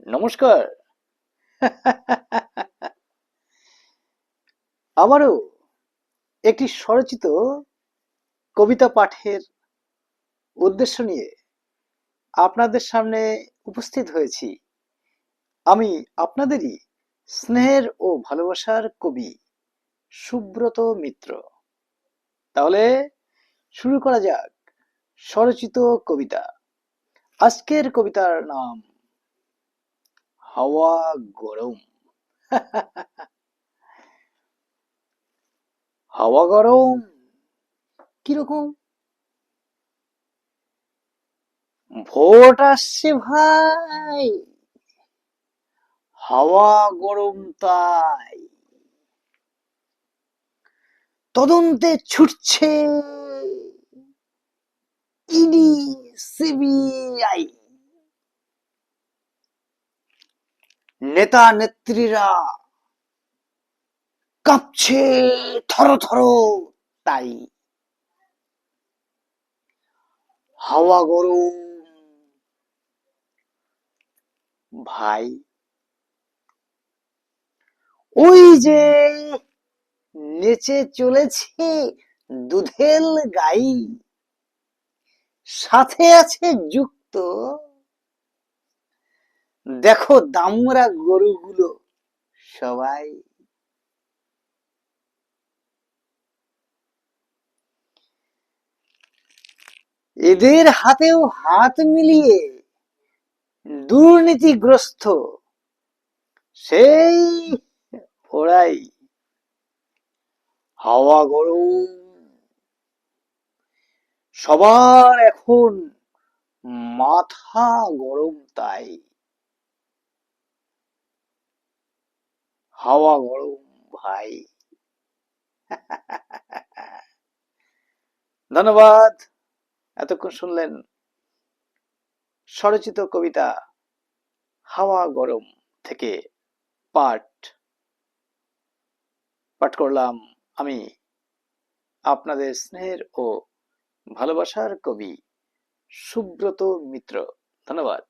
নমস্কার। আবারও একটি স্বরচিত কবিতা পাঠের উদ্দেশ্য নিয়ে আপনাদের সামনে উপস্থিত হয়েছি। আমি আপনাদেরই স্নেহের ও ভালোবাসার কবি সুব্রত মিত্র। তাহলে শুরু করা যাক স্বরচিত কবিতা। আজকের কবিতার নাম হাওয়া গরম। হাওয়া গরম কিরকম? ভোট আসছে ভাই, হাওয়া গরম তাই। তদন্তে ছুটছে ইডি, সিবিআই। নেতা নেত্রীরা কাঁপছে থর থর তাই। হাওয়া গরম ভাই। ওই যে নেচে চলেছে দুধেল গাই, সাথে আছে যুক্ত দেখো দামরা গরুগুলো সবাই। এদের হাতেও হাত মিলিয়ে দুর্নীতিগ্রস্ত সেই ওরাই। হাওয়া গরম, সবার এখন মাথা গরম তাই। হাওয়া গরম ভাই। ধন্যবাদ। এতক্ষণ শুনলেন স্বরচিত কবিতা হাওয়া গরম থেকে পাঠ পাঠ করলাম আমি, আপনাদের স্নেহের ও ভালোবাসার কবি সুব্রত মিত্র। ধন্যবাদ।